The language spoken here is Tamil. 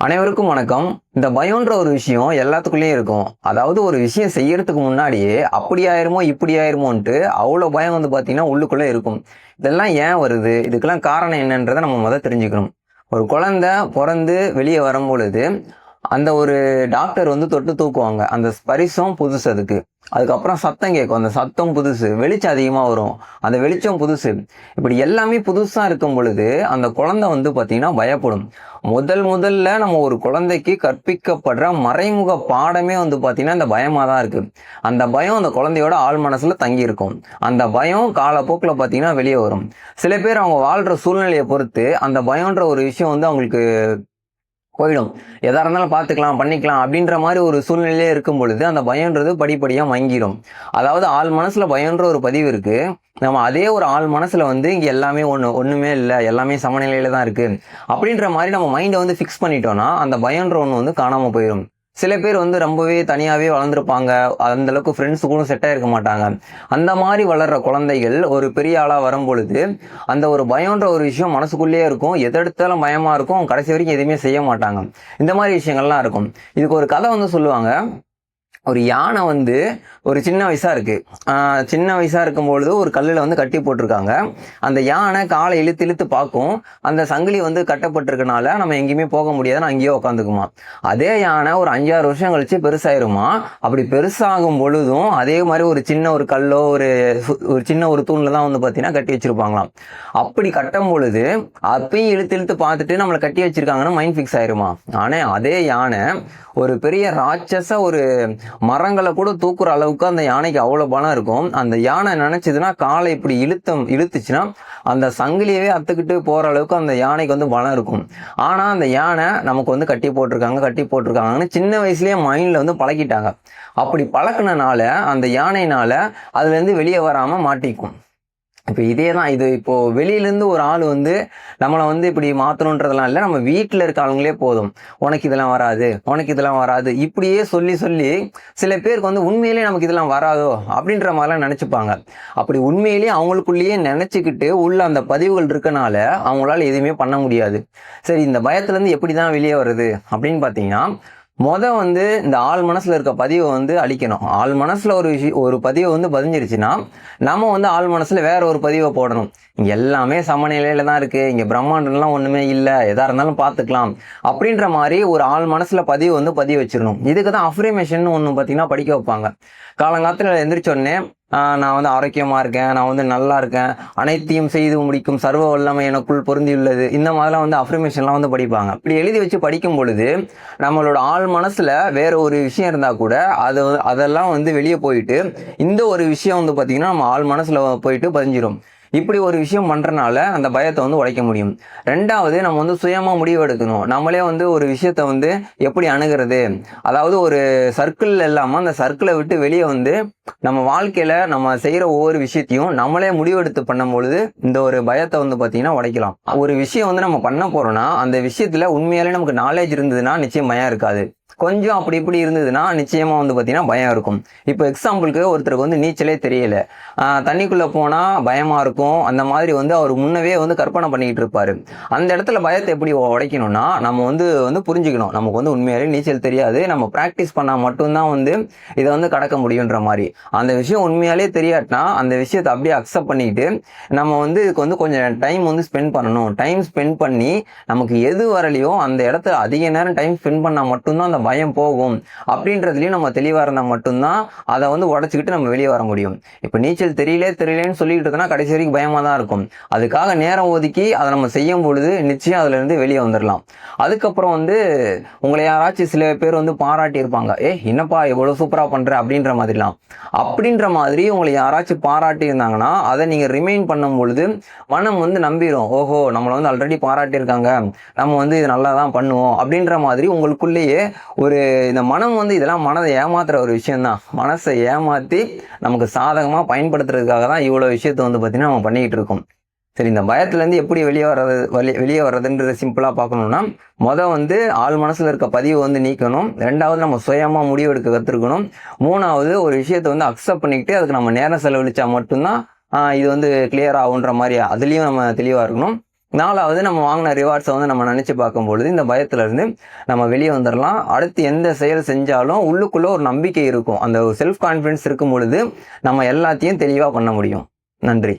அனைவருக்கும் வணக்கம். இந்த பயம்ன்ற ஒரு விஷயம் எல்லாத்துக்குள்ளேயும் இருக்கும். அதாவது ஒரு விஷயம் செய்யறதுக்கு முன்னாடியே அப்படி ஆயிருமோ, இப்படி ஆயிருமோன்ட்டு அவ்வளோ பயம் பார்த்தீங்கன்னா, உள்ளுக்குள்ள இருக்கும். இதெல்லாம் ஏன் வருது? இதுக்கெல்லாம் காரணம் என்னன்றத நம்ம தெரிஞ்சுக்கணும். ஒரு குழந்தை பொறந்து வெளிய வரும்பொழுது, அந்த ஒரு டாக்டர் தொட்டு தூக்குவாங்க. அந்த ஸ்பரிசம் புதுசு அதுக்கு. அதுக்கப்புறம் சத்தம் கேட்கும். அந்த சத்தம் புதுசு. வெளிச்சம் அதிகமா வரும். அந்த வெளிச்சம் புதுசு. இப்படி எல்லாமே புதுசா இருக்கும் பொழுது, அந்த குழந்தை பார்த்தீங்கன்னா பயப்படும். முதல்ல நம்ம ஒரு குழந்தைக்கு கற்பிக்கப்படுற மறைமுக பாடமே பார்த்தீங்கன்னா, இந்த பயமா தான் இருக்கு. அந்த பயம் அந்த குழந்தையோட ஆழ் மனசுல தங்கி இருக்கும். அந்த பயம் காலப்போக்குல பார்த்தீங்கன்னா வெளிய வரும். சில பேர் அவங்க வாழ்ற சூழ்நிலைய பொறுத்து, அந்த பயம்ன்ற ஒரு விஷயம் அவங்களுக்கு போயிடும். எதா இருந்தாலும் பார்த்துக்கலாம், பண்ணிக்கலாம் அப்படின்ற மாரி ஒரு சூழ்நிலையிலே இருக்கும் பொழுது, அந்த பயம்ன்றது படிப்படியா மங்கிரும். அதாவது ஆள் மனசுல பயம்ன்ற ஒரு பதிவு இருக்கு. நம்ம அதே ஒரு ஆள் மனசுல இங்க எல்லாமே ஒண்ணுமே இல்ல. எல்லாமே சமநிலையில தான் இருக்கு. அப்படின்ற மாரி நம்ம மைண்ட ஃபிக்ஸ் பண்ணிட்டோம்னா, அந்த பயம்ன்ற ஒண்ணு காணாம போயிரும். சில பேர் ரொம்பவே தனியாவே வளர்ந்துருப்பாங்க. அந்த அளவுக்கு ஃப்ரெண்ட்ஸ் கூட செட் ஆயிருக்க மாட்டாங்க. அந்த மாரி வளர்ற குழந்தைகள் ஒரு பெரிய ஆளா வரும்பொழுது, அந்த ஒரு பயம்ன்ற ஒரு விஷயம் மனசுக்குள்ளேயே இருக்கும். எத எடுத்தாலும் பயமா இருக்கும். கடைசி வரைக்கும் எதுவுமே செய்ய மாட்டாங்க. இந்த மாரி விஷயங்கள்லாம் இருக்கும். இதுக்கு ஒரு கதை சொல்லுவாங்க. ஒரு யானை ஒரு சின்ன வயசா இருக்கு. சின்ன வயசா இருக்கும்பொழுது ஒரு கல்லுல கட்டி போட்டிருக்காங்க. அந்த யானை காலை இழுத்து இழுத்து பார்க்கும். அந்த சங்கிலி கட்டப்பட்டிருக்கனால நம்ம எங்கேயுமே போக முடியாதுன்னு அங்கேயே உட்காந்துக்குமா. அதே யானை ஒரு 5-6 வருஷம் கழிச்சு பெருசாயிருமா. அப்படி பெருசாகும் பொழுதும் அதே மாதிரி ஒரு சின்ன ஒரு கல்லோ ஒரு சின்ன ஒரு தூண்ல தான் பார்த்தீங்கன்னா கட்டி வச்சிருப்பாங்களாம். அப்படி கட்டும் பொழுது அப்பயும் இழுத்து இழுத்து பார்த்துட்டு நம்மளை கட்டி வச்சிருக்காங்கன்னு மைண்ட் ஃபிக்ஸ் ஆயிருமா. ஆனா அதே யானை ஒரு பெரிய ராட்சச ஒரு மரங்களை கூட தூக்குற அளவுக்கு அந்த யானைக்கு அவ்வளவு பலம் இருக்கும். அந்த யானை நினைச்சதுன்னா காலை இப்படி இழுத்துச்சுன்னா அந்த சங்கிலியவே அத்துக்கிட்டு போற அளவுக்கு அந்த யானைக்கு பலம் இருக்கும். ஆனா அந்த யானை நமக்கு கட்டி போட்டிருக்காங்கன்னு சின்ன வயசுலயே மைண்ட்ல பழக்கிட்டாங்க. அப்படி பழக்கினால அந்த யானையினால அதுல இருந்து வெளியே வராம மாட்டிக்கும். இப்போ இதே தான். இது இப்போ வெளியிலேருந்து ஒரு ஆள் நம்மளை இப்படி மாற்றணுன்றதெல்லாம் இல்லை. நம்ம வீட்டில் இருக்க ஆளுங்களே போதும். உனக்கு இதெல்லாம் வராது இப்படியே சொல்லி சொல்லி சில பேருக்கு உண்மையிலேயே நமக்கு இதெல்லாம் வராதோ அப்படின்ற மாதிரிலாம் நினச்சிப்பாங்க. அப்படி உண்மையிலேயே அவங்களுக்குள்ளேயே நினச்சிக்கிட்டு உள்ள அந்த பதிவுகள் இருக்கனால அவங்களால எதுவுமே பண்ண முடியாது. சரி, இந்த பயத்துலேருந்து எப்படி தான் வெளியே வருது அப்படின்னு பார்த்தீங்கன்னா, இந்த ஆள் மனசுல இருக்க பதிவை அழிக்கணும். ஆள் மனசுல ஒரு பதிவை பதிஞ்சிருச்சுன்னா நம்ம ஆள் மனசுல வேற ஒரு பதிவை போடணும். இங்க எல்லாமே சமநிலையில தான் இருக்கு, இங்க பிரம்மாண்டம்லாம் ஒண்ணுமே இல்லை, எதா இருந்தாலும் பார்த்துக்கலாம் அப்படின்ற மாதிரி ஒரு ஆள் மனசுல பதிவு வச்சிடணும். இதுக்கு தான் அஃப்ரிமேஷன் ஒன்று பார்த்தீங்கன்னா படிக்க வைப்பாங்க. காலங்காலத்தில் எந்திரிச்சோடனே நான் ஆரோக்கியமா இருக்கேன், நான் நல்லா இருக்கேன், அனைத்தையும் செய்து முடிக்கும் சர்வ வல்லமை எனக்குள் பொருந்தியுள்ளது, இந்த மாதிரிலாம் அஃப்ரிமேஷன்லாம் படிப்பாங்க. இப்படி எழுதி வச்சு படிக்கும் பொழுது நம்மளோட ஆள் மனசுல வேற ஒரு விஷயம் இருந்தா கூட அதெல்லாம் வெளியே போயிட்டு இந்த ஒரு விஷயம் பார்த்தீங்கன்னா நம்ம ஆள் மனசுல போயிட்டு பதிஞ்சிடும். இப்படி ஒரு விஷயம் பண்றதுனால அந்த பயத்தை உடைக்க முடியும். ரெண்டாவது, நம்ம சுயமா முடிவு எடுக்கணும். நம்மளே ஒரு விஷயத்த எப்படி அணுகிறது, அதாவது ஒரு சர்க்கிள் இல்லாம அந்த சர்க்கிளை விட்டு வெளியே நம்ம வாழ்க்கையில நம்ம செய்யற ஒவ்வொரு விஷயத்தையும் நம்மளே முடிவெடுத்து பண்ணும் பொழுது இந்த ஒரு பயத்தை பார்த்தீங்கன்னா உடைக்கலாம். ஒரு விஷயம் நம்ம பண்ண போறோம்னா அந்த விஷயத்துல உண்மையாலே நமக்கு நாலேஜ் இருந்ததுன்னா நிச்சயம் பயம் இருக்காது. கொஞ்சம் அப்படி இப்படி இருந்ததுன்னா நிச்சயமா பார்த்தீங்கன்னா பயம் இருக்கும். இப்போ எக்ஸாம்பிளுக்கு ஒருத்தருக்கு நீச்சலே தெரியல, தண்ணிக்குள்ள போனா பயமா இருக்கும். அந்த மாதிரி அவர் முன்னவே கற்பனை பண்ணிக்கிட்டு இருப்பாரு. அந்த இடத்துல பயத்தை எப்படி உடைக்கணும்னா நம்ம புரிஞ்சுக்கணும். நமக்கு உண்மையாலே நீச்சல் தெரியாது, நம்ம பிராக்டிஸ் பண்ணா மட்டும்தான் இதை கடக்க முடியுன்ற மாதிரி. அந்த விஷயம் உண்மையாலே தெரியாட்டினா அந்த விஷயத்தை அப்படியே அக்செப்ட் பண்ணிட்டு நம்ம இதுக்கு கொஞ்சம் டைம் ஸ்பெண்ட் பண்ணணும். டைம் ஸ்பெண்ட் பண்ணி நமக்கு எது வரலையோ அந்த இடத்துல அதிக நேரம் டைம் ஸ்பெண்ட் பண்ணா மட்டும்தான் அந்த பயம் போகும் அப்படின்றதுலயும் நம்ம தெளிவா இருந்தா மட்டும்தான் அதை உடைச்சுக்கிட்டு நம்ம வெளியே வர முடியும். இப்ப நீச்சல் தெரியலன்னு சொல்லிட்டு இருக்கோம்னா கடைசி வரைக்கும் பயமா தான் இருக்கும். அதுக்காக நேரம் ஒதுக்கி அதை நம்ம செய்யும் பொழுது நிச்சயம் அதுல இருந்து வெளியே வந்துடலாம். அதுக்கப்புறம் உங்களை யாராச்சும் சில பேர் பாராட்டி இருப்பாங்க, என்னப்பா எவ்வளவு சூப்பரா பண்ற அப்படின்ற மாதிரி உங்களை யாராச்சும் பாராட்டி இருந்தாங்கன்னா அதை நீங்க ரிமைண்ட் பண்ணும் பொழுது மனம் நம்பிரும். ஓஹோ, நம்மளை ஆல்ரெடி பாராட்டி இருக்காங்க, நம்ம இது நல்லா தான் பண்ணுவோம் அப்படின்ற மாதிரி உங்களுக்குள்ளேயே ஒரு இந்த மனம் இதெல்லாம் மனதை ஏமாத்துற ஒரு விஷயம் தான். மனசை ஏமாத்தி நமக்கு சாதகமா பயன்படுத்துறதுக்காக தான் இவ்வளவு விஷயத்தை பார்த்தீங்கன்னா நம்ம பண்ணிக்கிட்டு இருக்கோம். சரி, இந்த பயத்துல இருந்து எப்படி வெளியே வர்றதுன்றத சிம்பிளா பார்க்கணும்னா, ஆள் மனசுல இருக்க பதிவு நீக்கணும். ரெண்டாவது, நம்ம சுயமா முடிவு எடுக்க கத்துக்கணும். மூணாவது, ஒரு விஷயத்தை அக்செப்ட் பண்ணிக்கிட்டு அதுக்கு நம்ம நேரம் செலவழிச்சா மட்டும்தான் இது கிளியர் ஆகுன்ற மாதிரி அதுலயும் நம்ம தெளிவா இருக்கணும். 4வது நம்ம வாங்கின ரிவார்ட்ஸை வந்து நம்ம நினச்சி பார்க்கும் பொழுது இந்த பயத்திலேருந்து நம்ம வெளியே வந்துடலாம். அடுத்து எந்த செயல் செஞ்சாலும் உள்ளுக்குள்ளே ஒரு நம்பிக்கை இருக்கும். அந்த செல்ஃப் கான்ஃபிடன்ஸ் இருக்கும் பொழுது நம்ம எல்லாத்தையும் தெளிவாக பண்ண முடியும். நன்றி.